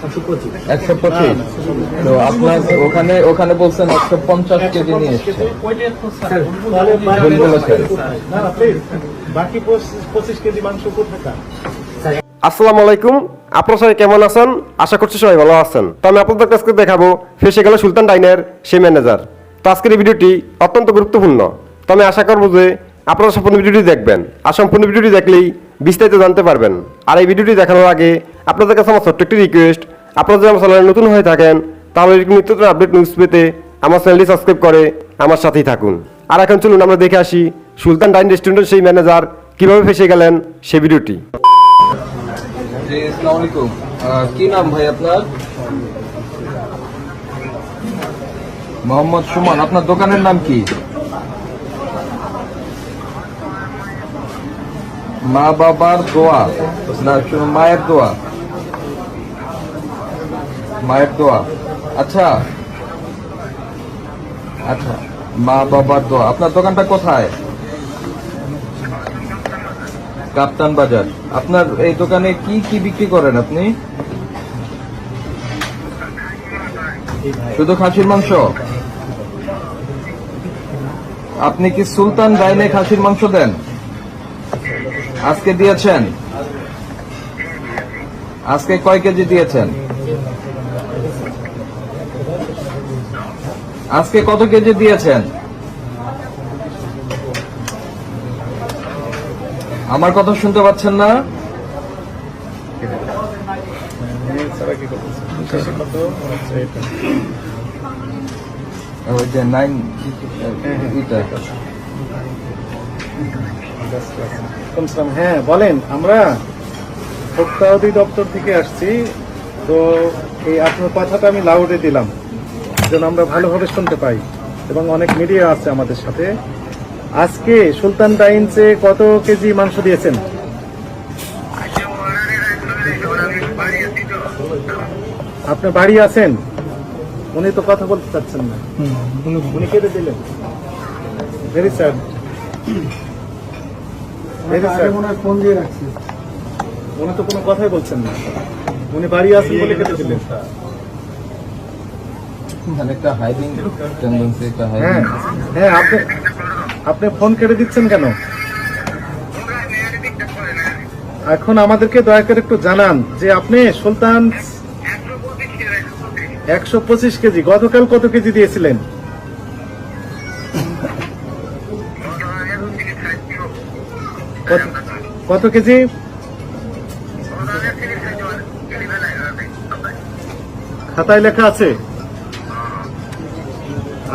125। তো আপনার ওখানে বলছেন 150 কেজি নিয়ে এসছে। ভুল বলেছেন। বাকি 25 কেজি মাংস কোথায়? আসসালামু আলাইকুম, আপনারা সবাই কেমন আছেন? আশা করছি সবাই ভালো আছেন। তো আমি আপনাদের কাছে দেখাবো ফেসে গেল সুলতান ডাইনের সেই ম্যানেজার। তো আজকের এই ভিডিওটি অত্যন্ত গুরুত্বপূর্ণ। তো আমি আশা করবো যে আপনারা সম্পূর্ণ ভিডিওটি দেখবেন, আর সম্পূর্ণ ভিডিওটি দেখলেই বিস্তারিত জানতে পারবেন। আর এই ভিডিওটি দেখানোর আগে আপনাদের কাছে আমার ছোট্ট একটি রিকোয়েস্ট, আপনারা যদি আমার চ্যানেলে নতুন হয়ে থাকেন তাহলে নিত্য নতুন আপডেট নিউজ পেতে আমার চ্যানেলটি সাবস্ক্রাইব করে আমার সাথেই থাকুন। আর এখন চলুন আমরা দেখে আসি সুলতান ডাইন রেস্টুরেন্টের সেই ম্যানেজার কিভাবে ফেসে গেলেন সেই ভিডিওটি। জি, আসসালামু আলাইকুম। কি নাম ভাই আপনার? মোহাম্মদ সুমন। আপনার দোকানের নাম কি? মা বাবার দোয়া না মায়ের দোয়া? মায়ের দোয়া। আচ্ছা আচ্ছা, মা বাবার দোয়া। আপনার দোকানটা কোথায়? কাপ্তান বাজার। আপনার এই দোকানে কি কি বিক্রি করেন আপনি? শুধু খাসির মাংস? আপনি কি সুলতান ডাইনে খাসির মাংস দেন? আজকে দিয়েছেন? আজকে কয় কেজি দিয়েছেন? আজকে কত কেজি দিয়েছেন? আমার কথা শুনতে পাচ্ছেন না? ওই যে 9 হ্যাঁ বলেন, আমরা ভোক্তা অধিদপ্তর থেকে আসছি। তো এই আপনার কথাটা আমি লাউডে দিলাম যেন আমরা ভালোভাবে শুনতে পাই, এবং অনেক মিডিয়া আছে আমাদের সাথে। আজকে সুলতান ডাইনসে কত কেজি মাংস দিয়েছেন? আপনি বাড়ি আছেন? উনি তো কথা বলতে চাচ্ছেন না, উনি কেটে দিলেন। Very sad, very sad. Phone দিয়ে রাখছি, উনি তো কোনো কথাই বলছেন না। উনি বাড়ি আছেন বলে কেটে দিলেন। হ্যাঁ হ্যাঁ, আপনি ফোন কেটে দিচ্ছেন কেন? এখন আমাদেরকে দয়া করে একটু জানান যে আপনি সুলতান 125 কেজি, গতকাল কত কেজি দিয়েছিলেন? কত কেজি? খাতায় লেখা আছে?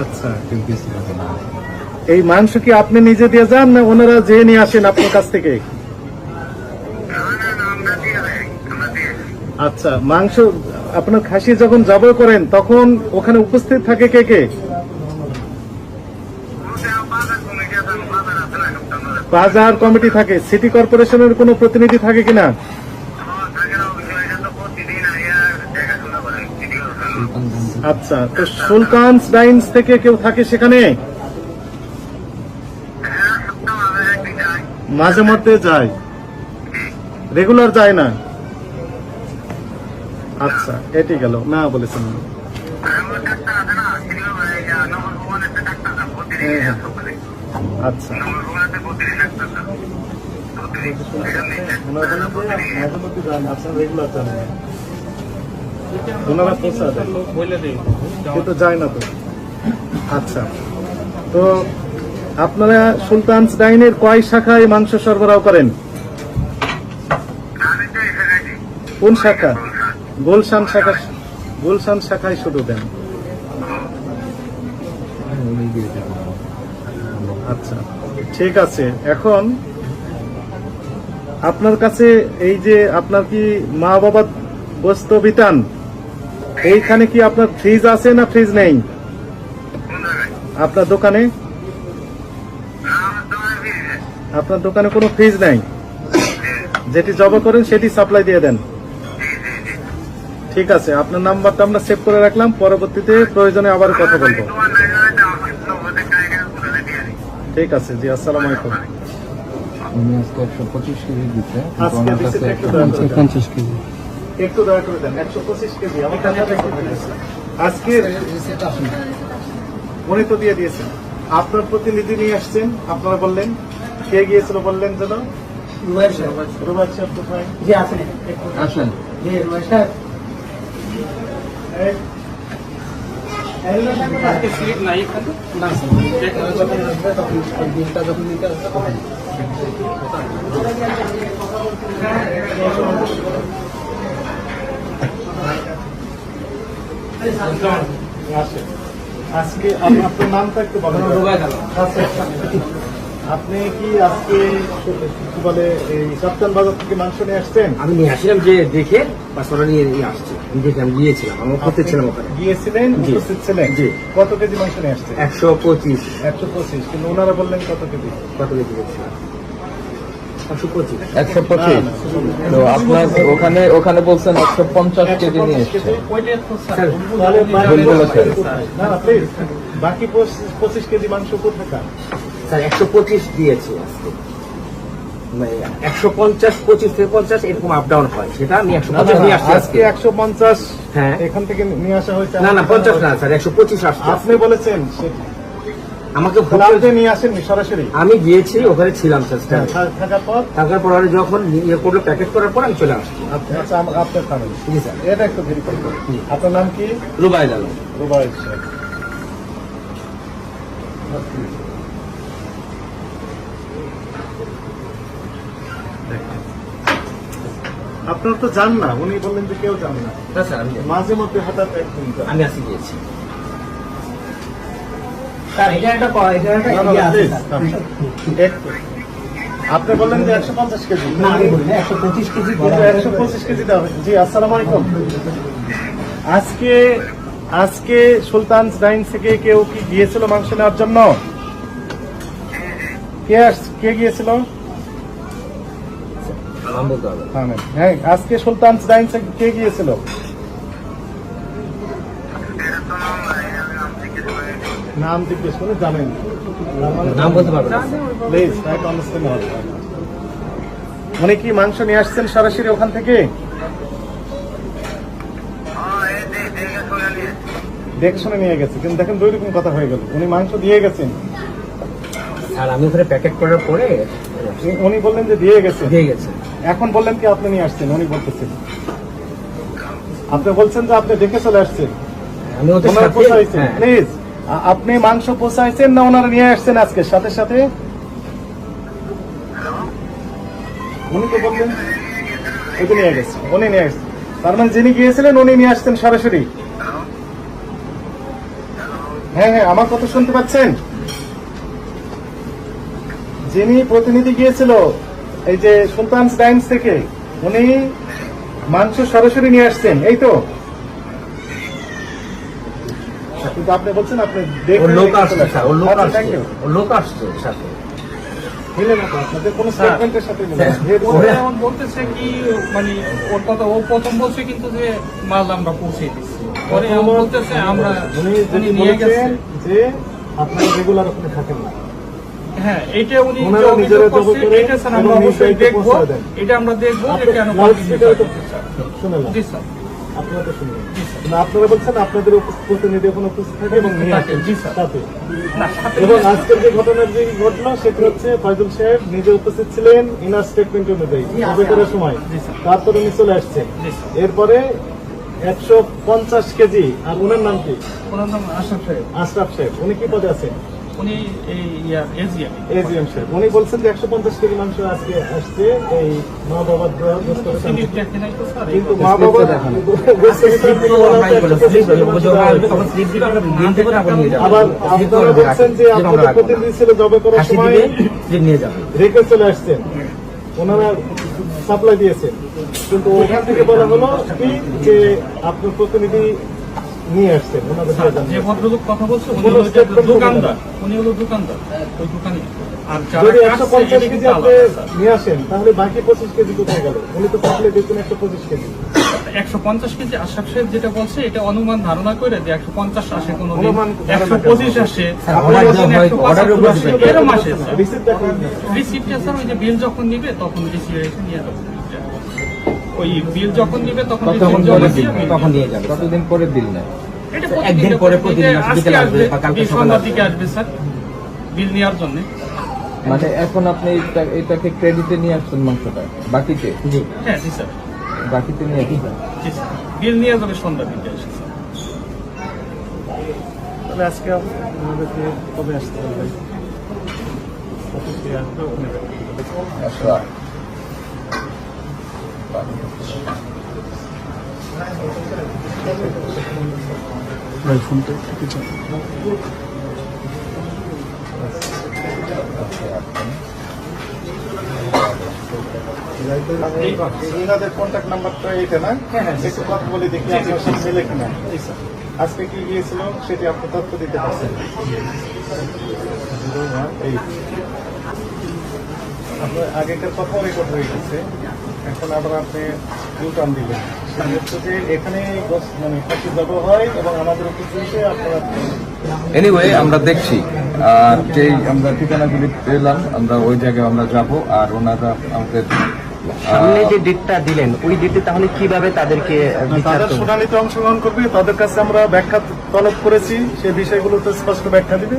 আচ্ছা, এই মাংস কি আপনি নিজে দিয়ে যান না ওনারা যে নিয়ে আসেন আপনার কাছ থেকে? আচ্ছা, মাংস আপনার খাসি যখন জবাই করেন তখন ওখানে উপস্থিত থাকে কে কে? বাজার কমিটি থাকে। সিটি কর্পোরেশনের কোনো প্রতিনিধি থাকে কিনা? আচ্ছা, তো সুলতানস ডাইনস থেকে কেউ থাকে সেখানে? মাঝে মধ্যে যায়, রেগুলার যায় না? আচ্ছা, এটি গেল না বলেছেন। আচ্ছা, ওনারা পৌঁছা দেয় কিন্তু যায় না তো। আচ্ছা, তো আপনারা সুলতানস ডাইনের কয় শাখায় মাংস সরবরাহ করেন? কোন শাখা? গুলশান শাখা। গুলশান শাখায় শুধু দেন? আচ্ছা, ঠিক আছে। এখন আপনার কাছে এই যে আপনার কি মা বাবা বস্ত বিতান, এইখানে কি আপনার ফ্রিজ আছে না ফ্রিজ নেই আপনার দোকানে? আপনার দোকানে কোনো ফ্রিজ নাই? যেটি জবা করেন সেটি সাপ্লাই দিয়ে দেন। ঠিক আছে, আপনার নাম্বারটা আমরা সেভ করে রাখলাম, পরবর্তীতে প্রয়োজনে আবার কথা বলবো। ঠিক আছে জি, আসসালামু আলাইকুম। উনি আজকে 125 কেজি দিচ্ছে, আজকে দিচ্ছে 50 কেজি। একটু দয়া করে দেন 125 কেজি আমার কাছে আজকে উনি তো দিয়ে দিয়েছেন আপনার প্রতিনিধি নিয়ে আসছেন আপনারা বললেন কে গিয়েছিল বললেন যেন রুবাই সাহেব কোথায় আসেন আজকে আপনার নামটা একটু বলেন আপনি কি আজকে কি বলে এই সপ্তাহ বাজার থেকে মাংস নিয়ে আসছেন আমি নিয়ে আসছিলাম যে দেখে বাস ওরা নিয়ে আসছে দেখে আমি গিয়েছিলাম আমার করতে ছিলাম ওখানে গিয়েছিলেন জি। উপস্থিত ছিলেন জি। কত কেজি মাংস নিয়ে আসছেন 125 125 কিন্তু ওনারা বললেন কত কেজি কত কেজি গেছিলাম 125 125 তো আপনার ওখানে বলছেন 150 কেজি নিয়ে এসছে তাহলে ভুল বলেছেন। না না প্লিজ বাকি 25 কেজি মাংস কোথাকার স্যার 125 দিয়েছি আজকে মানে 150 25 থেকে 50 এরকম আপ ডাউন হয় সেটা আমি 150 নিয়ে আসছি আজকে 150 হ্যাঁ। এখান থেকে নিয়ে আসা হয়েছে না না 50 না স্যার 125 আসছে আপনি বলেছেন আমাকে আপনি নিয়ে আসেননি সরাসরি আমি গিয়েছি ওখানে ছিলাম স্যার থাকার পর থাকার পর ওরা যখন ইয়ে করলো প্যাকেট করার পর আমি চলে আসছি আচ্ছা আপনার থামেন জি স্যার এটা একটু ভেরিফাই করুন আপনার নাম কি রুবাইদ আলম রুবাই সাহেব আপনার তো জান না উনি বললেন যে কেউ জান না না স্যার মাঝে মধ্যে হঠাৎ একদিন জান। আমি আসি গিয়েছি না, না, না, please, একটু। আপনি বললেন যে 150 কেজি না আমি বলি 125 কেজি কিন্তু 125 কেজি দাও জি আসসালামু আলাইকুম আজকে সুলতান ডাইন থেকে কেউ কি গিয়েছিল মাংস নেওয়ার জন্য কে গিয়েছিল নাম বলতে হবে হ্যাঁ আজকে সুলতান ডাইন থেকে কে গিয়েছিল নাম জিজ্ঞেস করে জানেন নাম বলতে পারবো না প্লিজ ট্রাই টু আন্ডারস্ট্যান্ড উনি কি মাংস নিয়ে আসছেন সরাসরি ওখান থেকে দেখশনে নিয়ে গেছে কিন্তু দেখেন দুই রকম কথা হয়ে গেল উনি মাংস দিয়ে গেছেন আর আমি ওখানে প্যাকেট করার পরে উনি বললেন যে দিয়ে গেছেন দিয়ে গেছে এখন বললেন কি আপনি নিয়ে আসছেন উনি বলতেছেন আপনি বলছেন যে আপনি দেখে চলে আসছেন আমি ওদের ওনারা সাথে পোষাইছেন হ্যাঁ। প্লিজ আপনি মাংস পোষাইছেন না ওনারা নিয়ে আসছেন আজকে সাথে সাথে উনি তো বললেন ওই তো নিয়ে গেছে উনি নিয়ে আসছেন তার মানে যিনি গিয়েছিলেন উনি নিয়ে আসছেন সরাসরি হ্যাঁ হ্যাঁ আমার কথা শুনতে পাচ্ছেন যিনি প্রতিনিধি গিয়েছিল এই যে সুলতানস ডাইন্স থেকে উনি মাংস সরাসরি নিয়ে আসছেন এই তো কিন্তু আপনি বলছেন আপনি ওর লোক আসছে স্যার ওর লোক আচ্ছা, আসছে thank you. ওর লোক আসছে সাথে মিলে না তো আপনাদের কোনো স্টেটমেন্টের সাথে মিলে না। যেহেতু ওরা যেমন বলতেছে কি মানে ওর কথা ও প্রথম বলছে কিন্তু যে মাল আমরা পৌঁছে দিচ্ছি পরে এমন বলতেছে আমরা উনি উনি যেটি নিয়ে গেছে বলেছেন যে আপনারা রেগুলার ওখানে থাকেন না হ্যাঁ এটা উনি ওনারা যে অভিযোগ নিজেরা জব করছে, করে এটা স্যার এবং আমরা অবশ্যই নিজেরাই দেখবো পৌঁছে দেন। এটা আমরা দেখবো আপনি যে কেন লাউড continue স্পিকারে তো করছে। শুনে না জি স্যার আপনারা তো শুনবেন না আপনারা বলছেন আপনাদের প্রতিনিধি এখন উপস্থিত থাকে এবং নিয়ে থাকে, আসেন জি স্যার। সাথে না, সাথে এবং আজকের যে ঘটনার যে ঘটলো সেটা হচ্ছে ফয়জুল সাহেব নিজে উপস্থিত ছিলেন ইনার স্টেটমেন্ট অনুযায়ী অভিযোগের সময় জি, স্যার। তারপরে উনি চলে আসছেন জি, স্যার। এরপরে 150 কেজি আর ওনার নাম কি ওনার নাম আশরাফ সাহেব আশরাফ সাহেব উনি কি পদে আছেন উনি এই এজিএম এজিএম সাহেব উনি বলছেন যে 150 কেজি মাংস আজকে আসছে এই মা বাবার দোয়া গোস্ত সিলিপ দেখে নাই তো স্যার কিন্তু মা বাবা গোস্ত বিতরণ করে বলা হচ্ছে 125 কেজি মাংস দেওয়া হয়েছে। আবার আপনারা বলছেন যে আপনাদের প্রতিনিধি ছিল জবে করার সময় নিয়ে যাবে রেখে চলে আসছেন ওনারা সাপ্লাই দিয়েছেন কিন্তু ওখান থেকে বলা হলো কি যে আপনার প্রতিনিধি নিয়ে আসছেন ওনাদের স্যার, দিয়ে যে যান। ভদ্রলোক কথা বলছে উনি কোনো হলো যে statement দোকানদার উনি হলো দোকানদার ওই দোকানে আর যারা যদি কাটছে 150 এদিকে কেজি তো আপনি আলাদা, স্যার। নিয়ে আসেন তাহলে বাকি 25 কেজি কোথায় গেল উনি তো সাপ্লাই দিয়েছেন 125 কেজি 150 কেজি আশরাফ সাহেব যেটা বলছে এটা অনুমান ধারণা করে যে 150 আসে কোনো অনুমান ধারণা 125 আসে order বলছেন দেওয়া হয়, 150 order এর উপর আসে, depend করে। এরম আসে রিসিপ্ট দেখান রিসিপ্টটা স্যার ওই যে বিল যখন নিবে তখন রিসিপ্ট এসে নিয়ে যাবে ওই বিল যখন দিবে তখন ততক্ষণ receipt জমা পরে দিয়ে বিল আমি তখন দিয়ে যাবে কতদিন পরে বিল নেয়? এটা একদিন প্রতিদিন পরে প্রতিদিন আজকে বিকেলে আসবে আসবে বা কালকে বিল সকালে সন্ধ্যার আসবে। দিকে আসবে স্যার বিল নেওয়ার জন্য। মানে এখন আপনি এটাকে ক্রেডিটে নিয়ে আসছেন মাংসটা বাকিতে জি হ্যাঁ জি স্যার, বাকিতে নিয়ে আসছেন। জি স্যার, বিল নিয়ে যাবে সন্ধ্যার দিকে এসে স্যার। তাহলে আজকে আমাদেরকে কবে আসতে হবে? আচ্ছা ইনাদের কন্ট্যাক্ট নাম্বারটা এইটা না? একটু কথা বলে দেখি আপনার সাথে মিলে কিনা। আজকে কি গিয়েছিল সেটি আপনি তথ্য দিতে পারছেন। আপনার আগেকার কথাও রেকর্ড হয়ে গেছে, এখন আবার আপনি ইউটার্ন দিলেন। হচ্ছে যে এখানে মানে ফাঁসি জবা হয় এবং আমাদের উপস্থিতিতে আপনারা এনিওয়ে আমরা দেখছি, আর যেই আমরা ঠিকানাগুলি পেলাম আমরা ওই জায়গায় আমরা যাব, আর ওনারা আমাদের সামনে যে ডেটটা দিলেন ওই ডেটে তাহলে কিভাবে তাদেরকে বিচার তাদের করবে? শুনানিতে অংশগ্রহণ করবে, তাদের কাছে আমরা ব্যাখ্যা তলব করেছি, সেই বিষয়গুলোতে স্পষ্ট ব্যাখ্যা দিবে,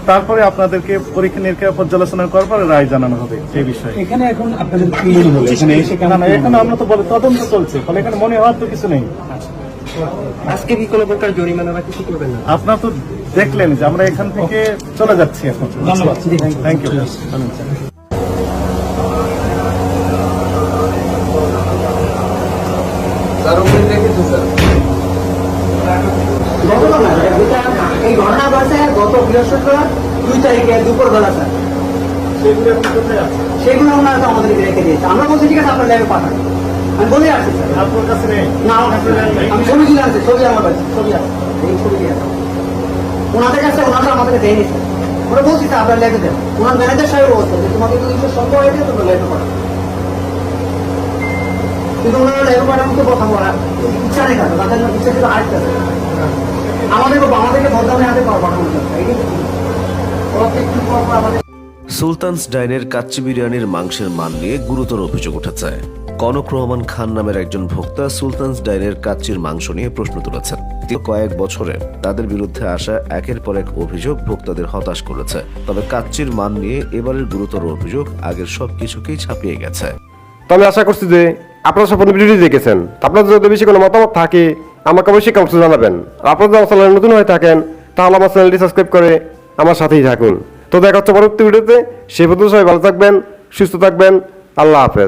তারপরে আপনাদেরকে পরীক্ষা নিরীক্ষা পর্যালোচনা করার পরে রায় জানানো হবে সেই বিষয়ে। এখানে এখন আপনাদের কি মনে হলো এখানে এসে না না, এখন আমরা তো বলে তদন্ত চলছে, ফলে এখানে মনে হওয়ার তো কিছু নেই। আজকে কি কোনো প্রকার জরিমানা বা কিছু করবেন না? আপনার তো দেখলেন যে আমরা এখান থেকে চলে যাচ্ছি এখন। ধন্যবাদ। Thank you. স্যার ওখানে দেখেছি স্যার। এই ঘটনা ঘটে গত বৃহস্পতিবার 2 তারিখে দুপুর বেলা স্যার। সেগুলো এখন কোথায় আছে? সেগুলো ওনারা তো আমাদেরকে রেখে দিয়েছে। আমরা বলছি ঠিক আছে আপনার ল্যাবে পাঠান। আমি বলে আসছি স্যার। আপনার কাছে নেই? না আমার কাছে নেই। আমি ছবি তুলে আনছি, ছবি আমার কাছে ছবি আছে, এই ছবি দিয়ে আছে। ওনাদের কাছে ওনারা আমাদেরকে দেয়নি স্যার। ওরা বলছি স্যার আপনার ল্যাবে দেন। ওনার ম্যানেজার সাহেব বলছে যে তোমাকে যদি কিছু সম্ভব হয়ে যায় তোমরা ল্যাবে পাঠান। কিন্তু ওনারা ল্যাবে পাঠানোর তো কথা বলা ইচ্ছা নেই কারণ তাদের ইচ্ছা ছিল আরেকটা আমাদেরকে বদলামে হাতে পাঠানো যাচ্ছে। এই যে ওরা তো একটু পর পর আমাদের সুলতানস ডাইনের কাচ্চি বিরিয়ানির মাংসের মান নিয়ে গুরুতর অভিযোগ উঠেছে। কনক রহমান খান নামের একজন ভোক্তা সুলতানস ডাইনের কাচ্চির মাংস নিয়ে প্রশ্ন তুলেছেন। কয়েক বছরে তাদের বিরুদ্ধে আসা একের পর এক অভিযোগ ভোক্তাদের হতাশ করেছে। তবে কাচ্চির মান নিয়ে এবারের গুরুতর অভিযোগ আগের সবকিছুকেই ছাপিয়ে গেছে। তো আমি আশা করছি যে আপনারা সম্পূর্ণ ভিডিওটি দেখেছেন। আপনাদের যদি বেশি কোনো মতামত থাকে আমাকে অবশ্যই কমেন্টে জানাবেন। আর আপনারা যদি আমার চ্যানেলে নতুন হয়ে থাকেন তাহলে আমার চ্যানেলটি সাবস্ক্রাইব করে আমার সাথেই থাকুন। তো দেখা হচ্ছে পরবর্তী ভিডিওতে। সেই পর্যন্ত সবাই ভালো থাকবেন, সুস্থ থাকবেন। আল্লাহ হাফেজ।